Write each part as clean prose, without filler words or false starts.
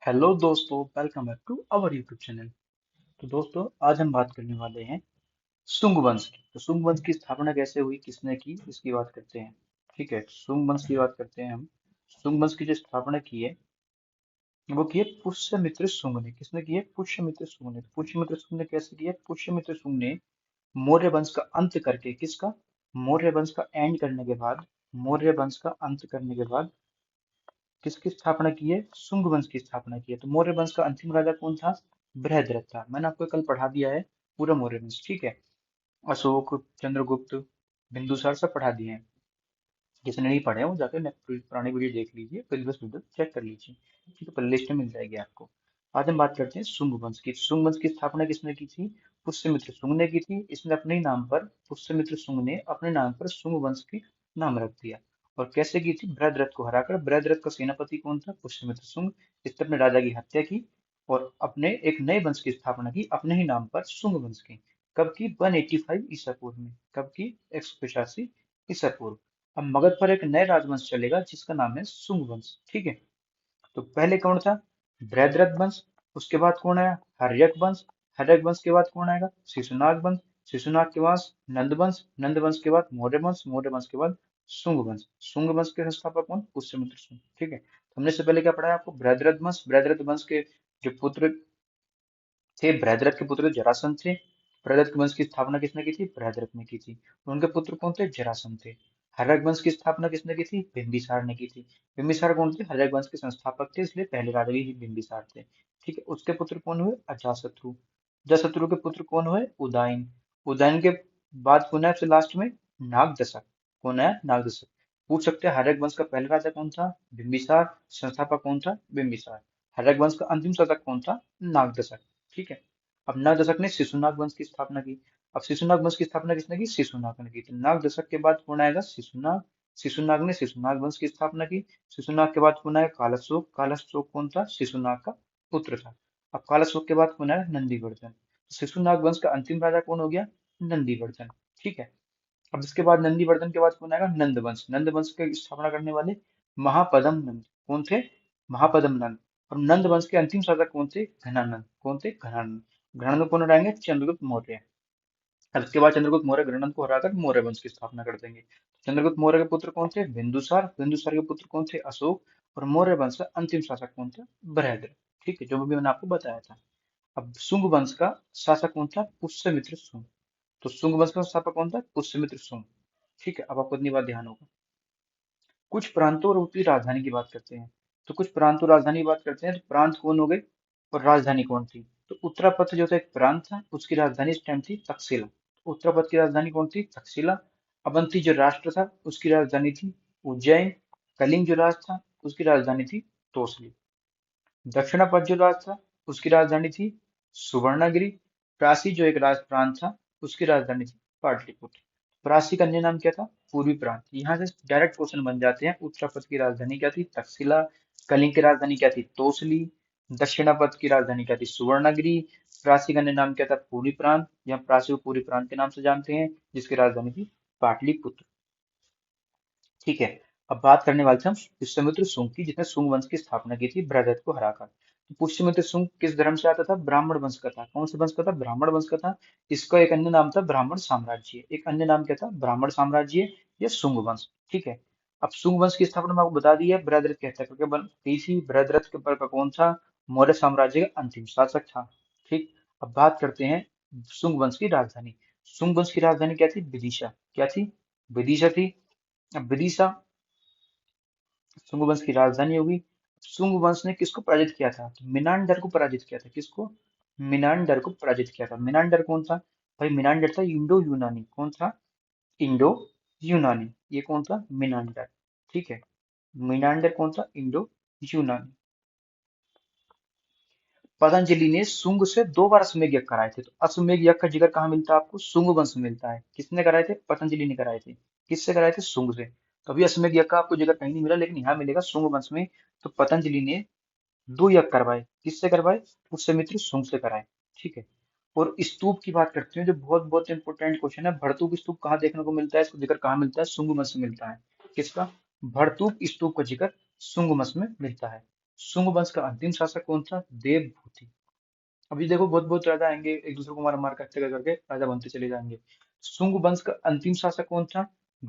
Hello दोस्तों, welcome back to our YouTube channel. तो दोस्तों, आज हम बात करने वाले हैं शुंग वंश की। तो शुंग वंश की स्थापना कैसे हुई, किसने की, इसकी बात करते हैं। ठीक है, शुंग वंश की बात करते हैं हम। शुंग वंश की जो स्थापना की है वो की है पुष्यमित्र शुंग ने। किसने की है? पुष्यमित्र शुंग ने। तो पुष्यमित्र शुंग ने कैसे किया? पुष्यमित्र शुंग ने मौर्य वंश का अंत करके, किसका? मौर्य वंश का एंड करने के बाद, मौर्य वंश का अंत करने के बाद किसकी स्थापना की है? शुंग वंश की स्थापना की है। तो मौर्य वंश का अंतिम राजा कौन था? बृहद्रथ था। मैंने आपको कल पढ़ा दिया है पूरा मौर्य वंश, ठीक है। अशोक, चंद्रगुप्त, बिंदुसार सब पढ़ा दिए हैं। जिसने नहीं पढ़े हैं वो जाकर पुरानी वीडियो देख लीजिए, प्रीवियस वीडियो चेक कर लीजिए। ठीक है, प्लेलिस्ट में मिल जाएगी आपको। आज हम बात करते हैं शुंग वंश की। शुंग वंश की स्थापना किसने की थी? पुष्यमित्र शुंग ने की थी। इसने अपने ही नाम पर, पुष्यमित्र शुंग ने अपने नाम पर शुंग वंश की नाम रख दिया। और कैसे की थी? बृहद्रथ को हराकर। बृहद्रथ का सेनापति कौन था? पुष्यमित्र शुंग। इसने अपने राजा की हत्या की और अपने एक नए वंश की स्थापना की अपने ही नाम पर, शुंग वंश की। कब की? 185 ईसा पूर्व में। कब की? 185 ईसा पूर्व। अब मगध पर एक नया राजवंश चलेगा जिसका नाम है शुंग वंश। ठीक है, तो पहले कौन था? बृहद्रथ वंश। उसके बाद कौन आया? हर्यक वंश। हर्यक वंश के बाद कौन आएगा? शिशुनाग वंश। शिशुनाग के बाद नंद वंश। नंद वंश के बाद मौर्य वंश। मौर्य वंश के बाद शुंग वंश। शुंग वंश के संस्थापक कौन? पुष्यमित्र शुंग। ठीक है, तो हमने से पहले क्या पढ़ा है आपको? बृहद्रथ वंश। बृहद्रथ वंश के जो पुत्र थे, बृहद्रथ के पुत्र जरासंध थे। बृहद्रथ के वंश की स्थापना किसने की थी? बृहद्रथ ने की थी। उनके पुत्र कौन थे? जरासंध थे। हर्यक वंश की स्थापना किसने की थी? बिंबिसार ने की थी। बिंबिसार कौन थे? हर्यक वंश के संस्थापक थे, इसलिए पहले राजा भी बिंबिसार थे। ठीक है, उसके पुत्र कौन हुए? अजातशत्रु। अजातशत्रु के पुत्र कौन हुए? उदयन। उदयन के बाद कौन है फिर लास्ट में? नागदशक। कौन है? नागदशक। पूछ सकते हैं हर्यक वंश का पहला राजा कौन था? बिंबिसार। संस्थापक कौन था? बिंबिसार। हर्यक वंश का अंतिम शासक कौन था? नागदशक। ठीक है, अब नाग दशक ने शिशुनाग वंश की स्थापना की। अब शिशुनाग वंश की स्थापना किसने की? शिशुनाग ने की। तो नाग दशक के बाद कौन आएगा? शिशुनाग। शिशुनाग ने शिशुनाग वंश की स्थापना की। शिशुनाग के बाद कौन आया? कालशोक। कालशोक कौन था? शिशुनाग का पुत्र था। अब कालशोक के बाद कौन आया? नंदीवर्धन। शिशुनाग वंश का अंतिम राजा कौन हो गया? नंदीवर्धन। ठीक है, अब इसके बाद नंदीवर्धन के बाद कौन आएगा? नंद वंश। नंद वंश की स्थापना करने वाले महापदम नंद कौन थे? महापदम नंद। और नंद वंश के अंतिम शासक कौन थे? घनानंद। कौन थे? घनानंद। घनानंद कौन हराएंगे? चंद्रगुप्त मौर्य। और इसके बाद चंद्रगुप्त मौर्य घनानंद को हराकर मौर्य वंश की स्थापना कर देंगे। चंद्रगुप्त मौर्य के पुत्र कौन थे? बिंदुसार। बिंदुसार के पुत्र कौन थे? अशोक। और मौर्य वंश का अंतिम शासक कौन था? बृहद्रथ। ठीक है, जो भी मैंने आपको बताया था। अब शुंग वंश का शासक कौन था? पुष्यमित्र शुंग। तो शुंग वंश का संस्थापक कौन था? पुष्यमित्र शुंग। ठीक है, अब आपको इतनी बात ध्यान होगा। कुछ प्रांतों और उनकी राजधानी की बात करते हैं। तो कुछ प्रांत और राजधानी की बात करते हैं। तो प्रांत कौन हो गए और राजधानी कौन थी? तो उत्तरापथ जो था एक प्रांत था, उसकी राजधानी इस टाइम थी तक्षशिला। उत्तरापथ की राजधानी कौन थी? तक्षशिला। अवंती जो राष्ट्र था उसकी राजधानी थी उज्जैन। कलिंग जो राष्ट्र था उसकी राजधानी थी तोसली। दक्षिणापथ जो राज्य था उसकी राजधानी थी सुवर्णगिरी। प्रासी जो एक राज प्रांत था उसकी राजधानी थी पाटलिपुत्र। प्रासी का अन्य नाम क्या था? पूर्वी प्रांत। यहाँ से डायरेक्ट क्वेश्चन बन जाते हैं। उत्तरापथ की राजधानी क्या थी? तक्षशिला। कलिंग की राजधानी क्या थी? तोसली। दक्षिणापथ की राजधानी क्या थी? सुवर्णगिरी। प्रासी का अन्य नाम क्या था? पूर्वी प्रांत, या प्रासी को पूर्वी प्रांत के नाम से जानते हैं, जिसकी राजधानी थी पाटलिपुत्र। ठीक है, अब बात करने वाले थे हम पुष्यमित्र शुंग की, जिसने शुंग वंश की स्थापना की थी बृहद्रथ को हराकर। तो पुष्यमित्र शुंग किस धर्म से आता था? ब्राह्मण वंश का था। कौन से वंश का था? ब्राह्मण वंश का था। इसका एक अन्य नाम था ब्राह्मण साम्राज्य। एक अन्य नाम क्या था? ब्राह्मण साम्राज्य या शुंग वंश। ठीक है, अब शुंग वंश की स्थापना मैं आपको बता दी है, बृहद्रथ के हत्या करके की थी। बृहद्रथ के पर का कौन था? मौर्य साम्राज्य का अंतिम शासक था। ठीक, अब बात करते हैं शुंग वंश की राजधानी। शुंग वंश की राजधानी क्या थी? विदिशा। क्या थी? विदिशा थी। अब विदिशा शुंग वंश की राजधानी होगी। शुंग वंश ने किसको पराजित किया था? तो मिनांडर को पराजित किया था। किसको? मिनांडर को पराजित किया था। मिनांडर कौन था? भाई मिनांडर था इंडो यूनानी। कौन था? इंडो यूनानी। ये कौन था? मिनांडर। ठीक है, मिनांडर कौन था? इंडो यूनानी। पतंजलि ने शुंग से 2 बार अश्वमेध यज्ञ कराए थे। तो अश्वमेध यज्ञ का जिक्र कहाँ मिलता है आपको? शुंग वंश में मिलता है। किसने कराए थे? पतंजलि ने कराए थे। किससे कराए थे? शुंग से। कभी अश्वमेध यज्ञ का आपको जिक्र कहीं नहीं मिला, लेकिन यहाँ मिलेगा शुंग वंश में। तो पतंजलि ने 2 यज्ञ करवाए। किससे करवाए? पुष्यमित्र शुंग से कराए। ठीक है, और स्तूप की बात करते हैं, जो बहुत बहुत इंपॉर्टेंट क्वेश्चन है। भरतूक स्तूप कहाँ देखने को मिलता है? इसका जिक्र कहाँ मिलता है? शुंग वंश में मिलता है। किसका? भरतूक स्तूप का जिक्र शुंग वंश में मिलता है। शुंग वंश का अंतिम शासक कौन था? देवभूति। अभी देखो बहुत बहुत राजा आएंगे, एक दूसरे को मार मार करते करके राजा बनते चले जाएंगे। शुंग वंश का अंतिम शासक कौन था?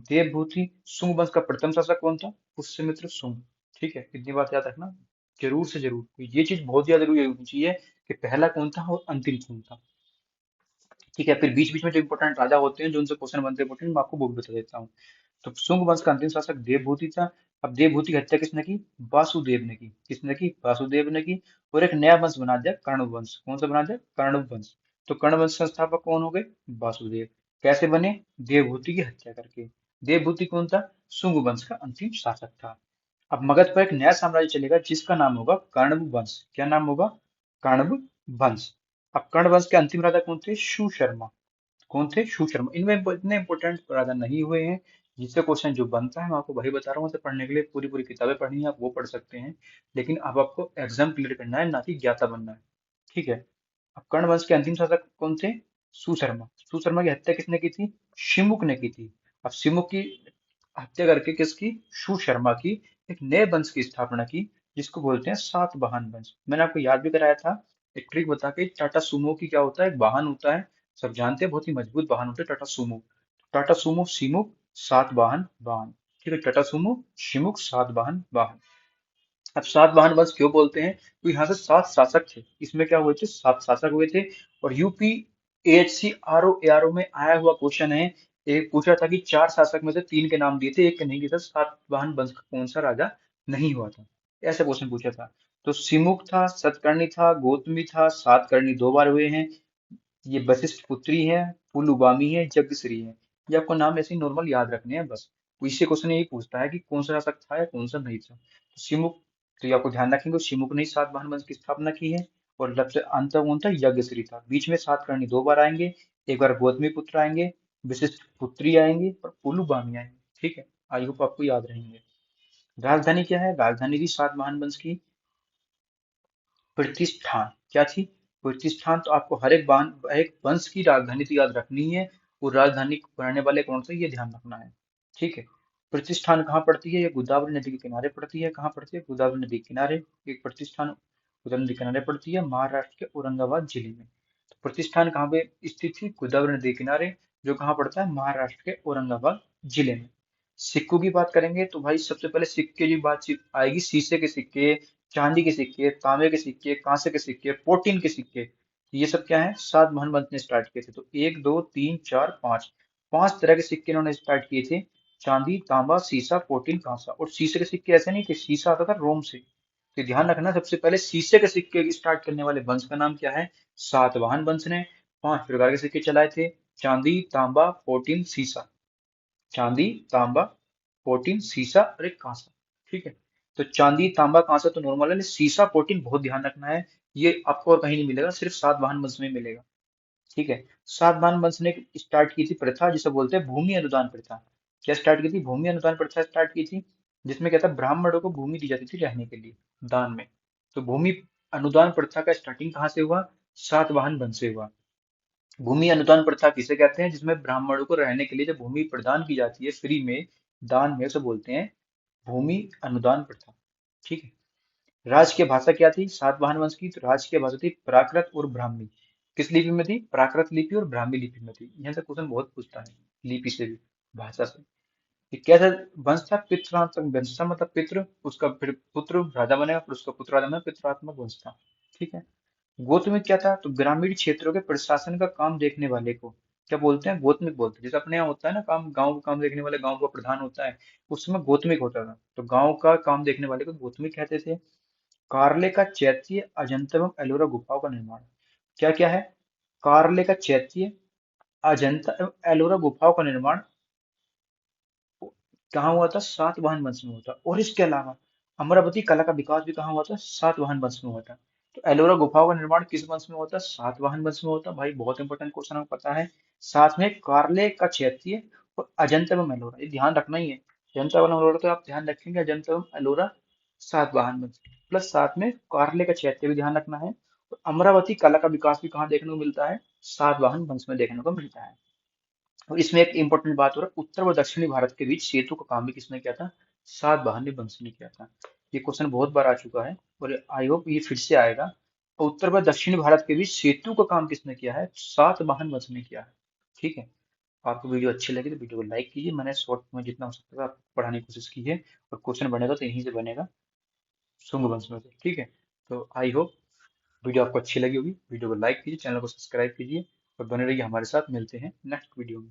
देवभूति। शुंग वंश का प्रथम शासक कौन था? पुष्यमित्र शुंग। ठीक है, इतनी बात याद रखना जरूर से जरूर, तो ये चीज बहुत ज्यादा जरूरी होनी चाहिए कि पहला कौन था और अंतिम कौन था। ठीक है, फिर बीच बीच में जो इंपॉर्टेंट राजा होते हैं जो उनसे क्वेश्चन बनते हैं इंपॉर्टेंट, मैं आपको वो भी बता देता हूँ। तो शुंग वंश का अंतिम शासक देवभूति था। अब देवभूति की हत्या किसने की? वासुदेव ने की। किसने की? वासुदेव ने की। और एक नया वंश बना दिया कर्ण वंश। कौन सा बना दिया? कर्ण वंश। तो कर्ण वंश संस्थापक कौन हो गए? वासुदेव। कैसे बने? देवभूति की हत्या करके। देवभूति कौन था? शुंग वंश का अंतिम शासक था। अब मगध पर एक नया साम्राज्य चलेगा जिसका नाम होगा कण्व वंश। क्या नाम होगा? कण्व वंश। अब कर्ण वंश के अंतिम राजा कौन थे? सुशर्मा। कौन थे? सुशर्मा। इनमें इतने इंपॉर्टेंट राजा नहीं हुए हैं, जिससे क्वेश्चन जो बनता है मैं आपको वही बता रहा हूँ। उसे पढ़ने के लिए पूरी पूरी किताबें पढ़नी है, आप वो पढ़ सकते हैं, लेकिन अब आपको एग्जाम क्लियर करना है, ना कि ज्ञाता बनना है। ठीक है। अब कर्ण वंश के अंतिम शासक कौन थे? सुशर्मा। सुशर्मा की हत्या किसने की थी? शिमुक ने की थी। अब शिमुक की हत्या करके किसकी? सुशर्मा की एक नए वंश की स्थापना की, जिसको बोलते हैं सातवाहन वंश। मैंने आपको याद भी कराया था एक ट्रिक बता के, टाटा सुमो की क्या होता है? एक वाहन होता है, सब जानते हैं, बहुत ही मजबूत वाहन होता है टाटा सुमो। टाटा सुमो शिमुक सातवाहन वाहन। ठीक है, टाटा सुमो शिमुक सातवाहन वाहन। अब सातवाहन वंश क्यों बोलते हैं? तो यहाँ से सात शासक थे, इसमें क्या हुए थे? सात शासक हुए थे। और यूपी एएचसी आरओ एआरओ में आया हुआ क्वेश्चन है, एक पूछा था कि चार शासक में से तीन के नाम दिए थे, एक के नहीं दिया था, सातवाहन वंश का कौन सा राजा नहीं हुआ था? ऐसा क्वेश्चन पूछा था। तो सिमुक था, सतकर्णी था, गौतमी था, सातकर्णी दो बार हुए हैं, ये वशिष्ठ पुत्री है, पुलुबामी है, यज्ञश्री है। ये आपको नाम ऐसे ही नॉर्मल याद रखने हैं बस। तो इससे क्वेश्चन यही पूछता है कि कौन सा शासक था या कौन सा नहीं था। तो सिमुक, तो ये आपको ध्यान रखेंगे, सिमुक ने ही सातवाहन वंश की स्थापना की है। और सबसे अंत कौन था? यज्ञश्री था। बीच में सातकर्णी दो बार आएंगे, एक बार गौतमी पुत्र आएंगे, विशिष्ट पुत्री आएंगे और पुलुबामी आएंगे। ठीक है, आई होप आपको याद रहेंगे। राजधानी क्या है? राजधानी थी सातवाहन वंश की प्रतिष्ठान। क्या थी? प्रतिष्ठान। तो आपको हर एक एक वंश की राजधानी तो याद रखनी है, और राजधानी बनाने वाले कौन से, ये ध्यान रखना है। ठीक है। प्रतिष्ठान कहाँ पड़ती है? ये गोदावरी नदी के किनारे पड़ती है। कहाँ पड़ती है? गोदावरी नदी के किनारे। एक प्रतिष्ठान गोदावरी नदी के किनारे पड़ती है, महाराष्ट्र के औरंगाबाद जिले में। तो प्रतिष्ठान कहाँ पे स्थित थी? गोदावरी नदी के किनारे, जो कहाँ पड़ता है? महाराष्ट्र के औरंगाबाद जिले में। सिक्कों की बात करेंगे तो भाई सबसे पहले सिक्के की बातचीत आएगी। शीशे के सिक्के, चांदी के सिक्के, तांबे के सिक्के, कांसे के सिक्के, प्रोटीन के सिक्के, ये सब क्या है? सातवाहन वंश ने स्टार्ट किए थे। तो एक दो तीन चार पांच, पांच तरह के सिक्के इन्होंने स्टार्ट किए थे। चांदी, तांबा, सीसा, प्रोटीन, कांसा। और शीशे के सिक्के ऐसे नहीं थे, शीशा आता था रोम से। तो ध्यान रखना, सबसे पहले शीशे के सिक्के स्टार्ट करने वाले वंश का नाम क्या है? सातवाहन वंश ने। पांच प्रकार के सिक्के चलाए थे, चांदी, तांबा, प्रोटीन, सीसा। चांदी, तांबा, प्रोटीन, सीसा और एक कांसा। ठीक है। तो चांदी, तांबा, कांसा तो नॉर्मल है, लेकिन सीसा, प्रोटीन बहुत ध्यान रखना है। ये आपको और कहीं नहीं मिलेगा, सिर्फ सातवाहन वंश में मिलेगा। ठीक है। सातवाहन वंश ने स्टार्ट की थी प्रथा, जिसे बोलते हैं भूमि अनुदान प्रथा। क्या स्टार्ट की थी? भूमि अनुदान प्रथा स्टार्ट की थी, जिसमें क्या था? ब्राह्मणों को भूमि दी जाती थी रहने के लिए, दान में। तो भूमि अनुदान प्रथा का स्टार्टिंग कहाँ से हुआ? सातवाहन वंश से हुआ। भूमि अनुदान प्रथा किसे कहते हैं? जिसमें ब्राह्मणों को रहने के लिए जब भूमि प्रदान की जाती है फ्री में, दान में, उसे बोलते हैं भूमि अनुदान प्रथा। ठीक है। राजकीय भाषा क्या थी सातवाहन वंश की? तो राजकीय भाषा थी प्राकृत और ब्राह्मी। किस लिपि में थी? प्राकृत लिपि और ब्राह्मी लिपि में थी। यहाँ से क्वेश्चन बहुत पूछता है, लिपि से भी, भाषा से। ये कैसा वंश था? पितृात्मक वंश था, मतलब पितृ, उसका फिर पुत्र राजा बनेगा, फिर उसका पुत्र राजा बनेगा, पितृात्मक वंश था। ठीक है। गोत्रमिक क्या था? तो ग्रामीण क्षेत्रों के प्रशासन का काम देखने वाले को क्या बोलते हैं? गोत्रमिक बोलते हैं। जैसे अपने यहाँ होता है ना काम, गांव का काम देखने वाले गांव का प्रधान होता है, उस समय गोत्रमिक होता था। तो गांव का काम देखने वाले को गोत्रमिक कहते थे। कार्ले का चैत्य, अजंता एवं एलोरा गुफाओं का निर्माण। क्या क्या है? कार्ले का चैत्य, अजंता एवं एलोरा गुफाओं का निर्माण कहाँ हुआ था? सातवाहन वंश में हुआ था। और इसके अलावा अमरावती कला का विकास भी कहाँ हुआ था? सातवाहन वंश में हुआ था। तो एलोरा गुफाओं का निर्माण किस वंश में होता है? सातवाहन वंश में होता है। भाई बहुत इंपॉर्टेंट क्वेश्चन आपको पता है। साथ में कार्ले का चैत्य और अजंता एवं एलोरा, ये ध्यान रखना ही है। अजंता एवं एलोरा तो आप ध्यान रखेंगे, अजंता एवं एलोरा सातवाहन वंश, प्लस साथ में कार्ले का चैत्य भी ध्यान रखना है। और अमरावती कला का विकास भी कहाँ देखने को मिलता है? सातवाहन वंश में देखने को मिलता है। और इसमें एक इंपॉर्टेंट बात हो रहा है, उत्तर व दक्षिणी भारत के बीच सेतु का काम भी किसने किया था? सातवाहन वंश ने किया था। ये क्वेश्चन बहुत बार आ चुका है और आई होप ये फिर से आएगा। और उत्तर व दक्षिण भारत के बीच सेतु का काम किसने किया है? सातवाहन वंश ने किया है। ठीक है। आपको वीडियो अच्छी लगी तो वीडियो को लाइक कीजिए। मैंने शॉर्ट में जितना हो सकता था आपको पढ़ाने की कोशिश की है, और क्वेश्चन बनेगा तो यहीं से बनेगा, शुंग वंश में से। ठीक है। तो आई होप वीडियो आपको अच्छी लगी होगी। वीडियो को लाइक कीजिए, चैनल को सब्सक्राइब कीजिए और बने रहिए हमारे साथ। मिलते हैं नेक्स्ट वीडियो में।